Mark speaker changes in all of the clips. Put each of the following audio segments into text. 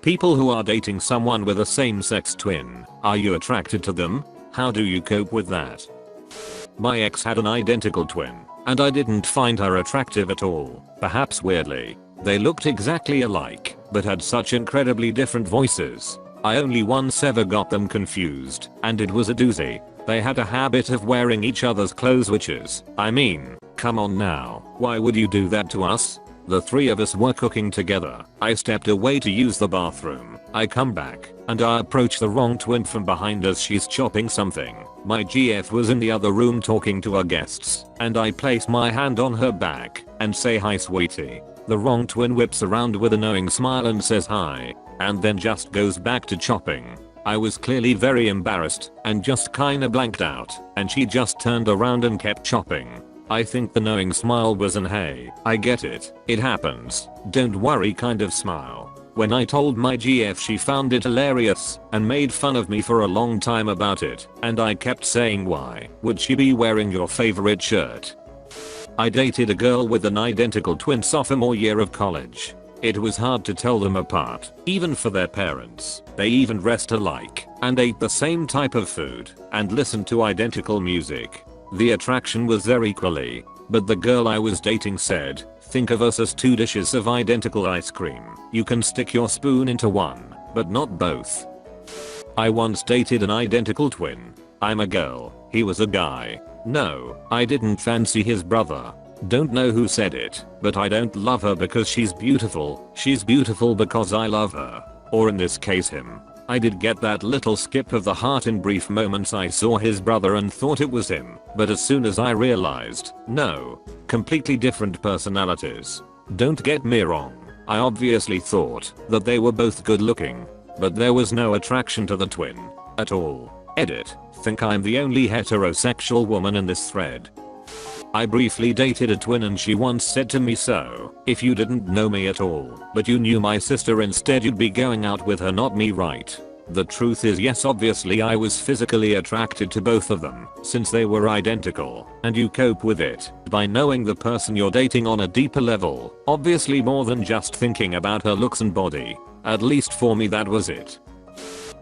Speaker 1: People who are dating someone with a same-sex twin, are you attracted to them? How do you cope with that? My ex had an identical twin, and I didn't find her attractive at all. Perhaps weirdly, they looked exactly alike, but had such incredibly different voices. I only once ever got them confused, and it was a doozy. They had a habit of wearing each other's clothes, I mean, come on now, why would you do that to us? The three of us were cooking together. I stepped away to use the bathroom. I come back, and I approach the wrong twin from behind as she's chopping something. My GF was in the other room talking to our guests, and I place my hand on her back and say, "Hi sweetie." The wrong twin whips around with a knowing smile and says hi, and then just goes back to chopping. I was clearly very embarrassed and just kinda blanked out, and she just turned around and kept chopping. I think the knowing smile was an "hey, I get it, it happens, don't worry" kind of smile. When I told my GF, she found it hilarious and made fun of me for a long time about it, and I kept saying, "Why would she be wearing your favorite shirt?" I dated a girl with an identical twin sophomore year of college. It was hard to tell them apart, even for their parents. They even dressed alike, and ate the same type of food, and listened to identical music. The attraction was there equally, but the girl I was dating said, "Think of us as two dishes of identical ice cream. You can stick your spoon into one, but not both." I once dated an identical twin. I'm a girl, he was a guy. No, I didn't fancy his brother. Don't know who said it, but I don't love her because she's beautiful because I love her. Or in this case him. I did get that little skip of the heart in brief moments I saw his brother and thought it was him, but as soon as I realized, no, completely different personalities. Don't get me wrong, I obviously thought that they were both good looking, but there was no attraction to the twin at all. Edit, think I'm the only heterosexual woman in this thread. I briefly dated a twin and she once said to me, "So, if you didn't know me at all, but you knew my sister instead, you'd be going out with her, not me, right?" The truth is yes, obviously I was physically attracted to both of them since they were identical, and you cope with it by knowing the person you're dating on a deeper level, obviously more than just thinking about her looks and body. At least for me that was it.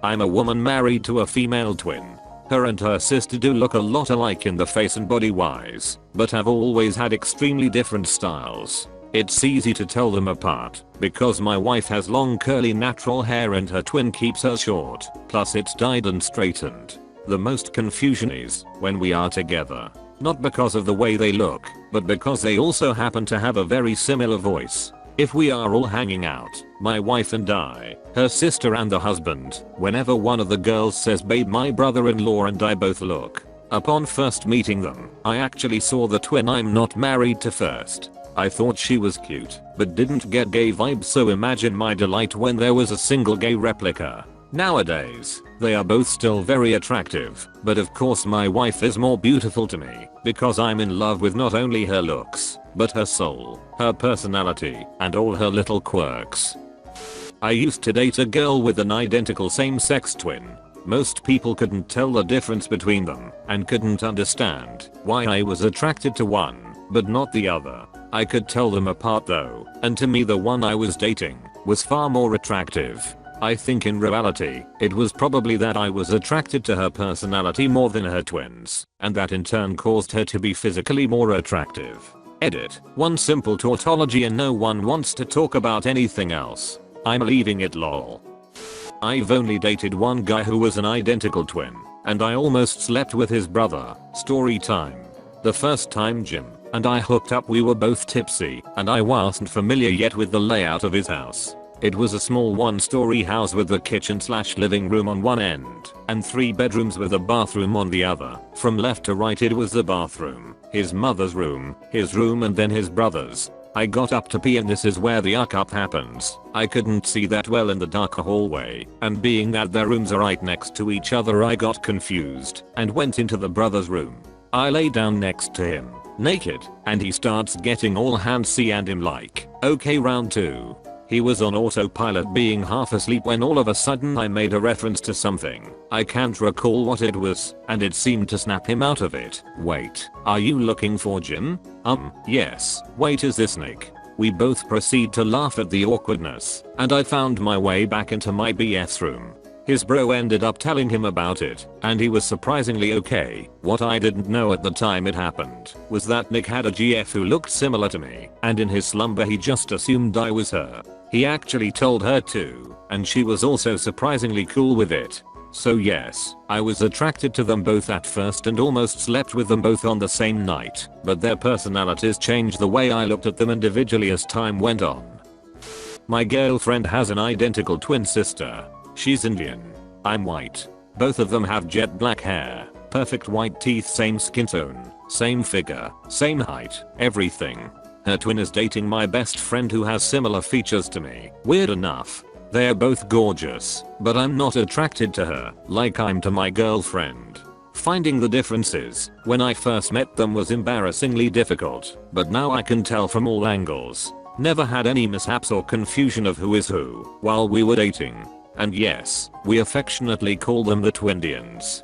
Speaker 1: I'm a woman married to a female twin. Her and her sister do look a lot alike in the face and body wise, but have always had extremely different styles. It's easy to tell them apart, because my wife has long curly natural hair and her twin keeps her short, plus it's dyed and straightened. The most confusion is when we are together. Not because of the way they look, but because they also happen to have a very similar voice. If we are all hanging out, my wife and I, her sister and the husband, whenever one of the girls says "babe," my brother-in-law and I both look. Upon first meeting them, I actually saw the twin I'm not married to first. I thought she was cute, but didn't get gay vibes, so imagine my delight when there was a single gay replica. Nowadays, they are both still very attractive, but of course my wife is more beautiful to me, because I'm in love with not only her looks, but her soul, her personality, and all her little quirks. I used to date a girl with an identical same-sex twin. Most people couldn't tell the difference between them, and couldn't understand why I was attracted to one, but not the other. I could tell them apart though, and to me the one I was dating was far more attractive. I think in reality, it was probably that I was attracted to her personality more than her twins, and that in turn caused her to be physically more attractive. Edit, one simple tautology and no one wants to talk about anything else. I'm leaving it, lol. I've only dated one guy who was an identical twin, and I almost slept with his brother. Story time. The first time Jim and I hooked up, we were both tipsy, and I wasn't familiar yet with the layout of his house. It was a small one-story house with the kitchen/living room on one end, and 3 bedrooms with a bathroom on the other. From left to right it was the bathroom, his mother's room, his room, and then his brother's. I got up to pee and this is where the up happens. I couldn't see that well in the dark hallway, and being that their rooms are right next to each other, I got confused and went into the brother's room. I lay down next to him, naked, and he starts getting all handsy and I'm like, okay, round 2. He was on autopilot, being half asleep, when all of a sudden I made a reference to something. I can't recall what it was, and it seemed to snap him out of it. "Wait, are you looking for Jim?" Yes. "Wait, is this Nick?" We both proceed to laugh at the awkwardness, and I found my way back into my BF's room. His bro ended up telling him about it, and he was surprisingly okay. What I didn't know at the time it happened was that Nick had a GF who looked similar to me, and in his slumber he just assumed I was her. He actually told her too, and she was also surprisingly cool with it. So yes, I was attracted to them both at first and almost slept with them both on the same night, but their personalities changed the way I looked at them individually as time went on. My girlfriend has an identical twin sister. She's Indian. I'm white. Both of them have jet black hair, perfect white teeth, same skin tone, same figure, same height, everything. Her twin is dating my best friend who has similar features to me. Weird enough. They are both gorgeous, but I'm not attracted to her like I'm to my girlfriend. Finding the differences when I first met them was embarrassingly difficult, but now I can tell from all angles. Never had any mishaps or confusion of who is who while we were dating. And yes, we affectionately call them the Twindians.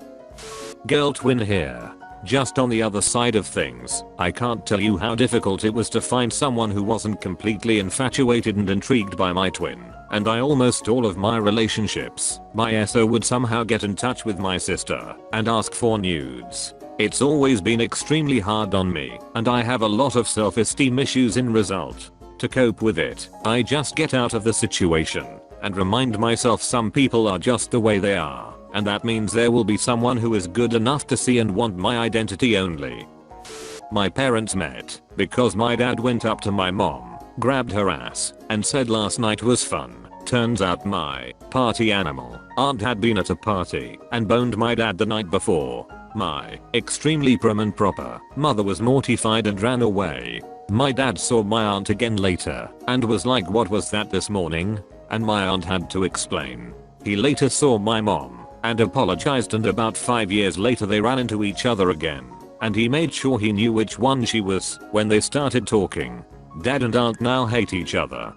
Speaker 1: Girl twin here. Just on the other side of things, I can't tell you how difficult it was to find someone who wasn't completely infatuated and intrigued by my twin. And I almost all of my relationships, my SO would somehow get in touch with my sister and ask for nudes. It's always been extremely hard on me, and I have a lot of self-esteem issues in result. To cope with it, I just get out of the situation and remind myself some people are just the way they are, and that means there will be someone who is good enough to see and want my identity only. My parents met because my dad went up to my mom, grabbed her ass, and said last night was fun. Turns out my party animal aunt had been at a party and boned my dad the night before. My extremely prim and proper mother was mortified and ran away. My dad saw my aunt again later and was like, "What was that this morning?" And my aunt had to explain. He later saw my mom and apologized, and about 5 years later they ran into each other again, and he made sure he knew which one she was when they started talking. Dad and aunt now hate each other.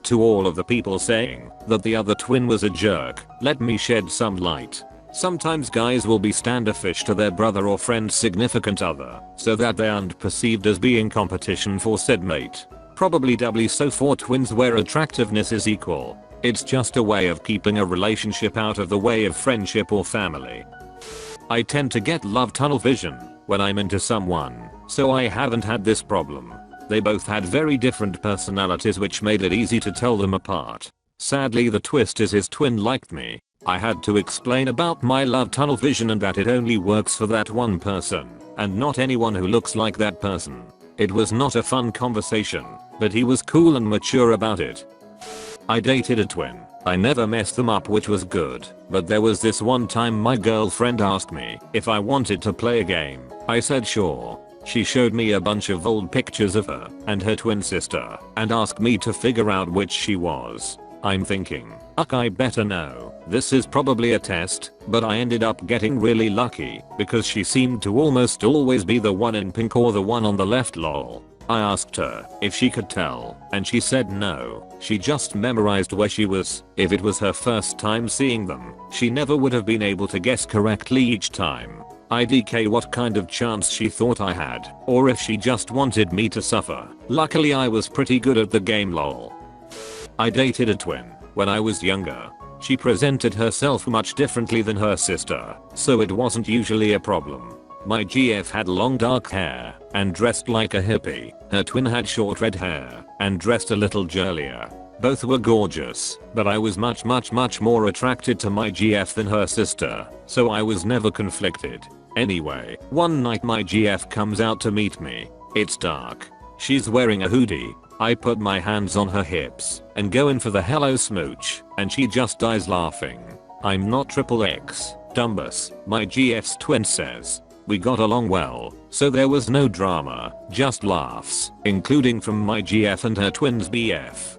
Speaker 1: To all of the people saying that the other twin was a jerk, let me shed some light. Sometimes guys will be standoffish to their brother or friend's significant other so that they aren't perceived as being competition for said mate. Probably doubly so for twins where attractiveness is equal. It's just a way of keeping a relationship out of the way of friendship or family. I tend to get love tunnel vision when I'm into someone, so I haven't had this problem. They both had very different personalities which made it easy to tell them apart. Sadly the twist is his twin liked me. I had to explain about my love tunnel vision and that it only works for that one person and not anyone who looks like that person. It was not a fun conversation, but he was cool and mature about it. I dated a twin. I never messed them up, which was good, but there was this one time my girlfriend asked me if I wanted to play a game. I said sure. She showed me a bunch of old pictures of her and her twin sister and asked me to figure out which she was. I'm thinking, I better know. This is probably a test, but I ended up getting really lucky because she seemed to almost always be the one in pink or the one on the left, lol. I asked her if she could tell, and she said no, she just memorized where she was. If it was her first time seeing them, she never would have been able to guess correctly each time. IDK what kind of chance she thought I had, or if she just wanted me to suffer. Luckily I was pretty good at the game, lol. I dated a twin when I was younger. She presented herself much differently than her sister, so it wasn't usually a problem. My GF had long dark hair and dressed like a hippie. Her twin had short red hair and dressed a little girlier. Both were gorgeous, but I was much more attracted to my GF than her sister, so I was never conflicted. Anyway, one night my GF comes out to meet me. It's dark. She's wearing a hoodie. I put my hands on her hips and go in for the hello smooch, and she just dies laughing. I'm not XXX, Dumbus, my GF's twin says. We got along well, so there was no drama, just laughs, including from my GF and her twin's BF.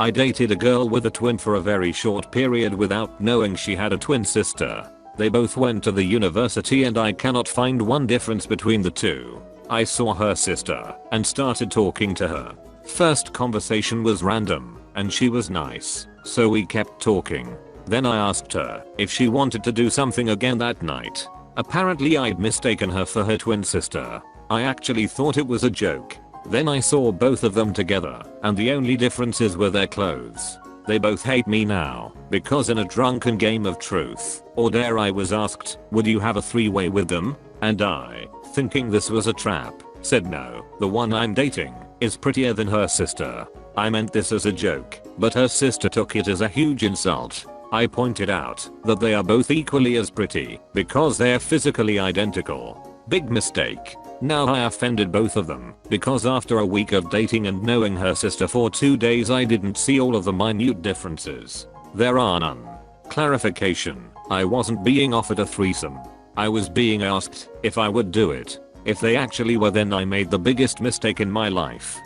Speaker 1: I dated a girl with a twin for a very short period without knowing she had a twin sister. They both went to the university and I cannot find one difference between the two. I saw her sister and started talking to her. First conversation was random and she was nice, so we kept talking. Then I asked her if she wanted to do something again that night. Apparently I'd mistaken her for her twin sister. I actually thought it was a joke. Then I saw both of them together, and the only differences were their clothes. They both hate me now, because in a drunken game of truth or dare I was asked, would you have a three-way with them? And I, thinking this was a trap, said no, the one I'm dating is prettier than her sister. I meant this as a joke, but her sister took it as a huge insult. I pointed out that they are both equally as pretty because they're physically identical. Big mistake. Now I offended both of them because after a week of dating and knowing her sister for 2 days I didn't see all of the minute differences. There are none. Clarification, I wasn't being offered a threesome. I was being asked if I would do it. If they actually were, then I made the biggest mistake in my life.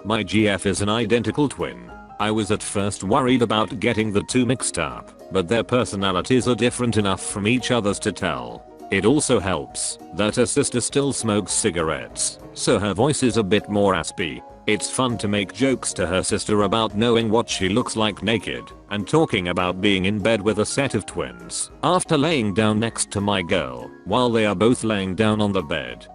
Speaker 1: My GF is an identical twin. I was at first worried about getting the two mixed up, but their personalities are different enough from each other's to tell. It also helps that her sister still smokes cigarettes, so her voice is a bit more raspy. It's fun to make jokes to her sister about knowing what she looks like naked and talking about being in bed with a set of twins after laying down next to my girl while they are both laying down on the bed.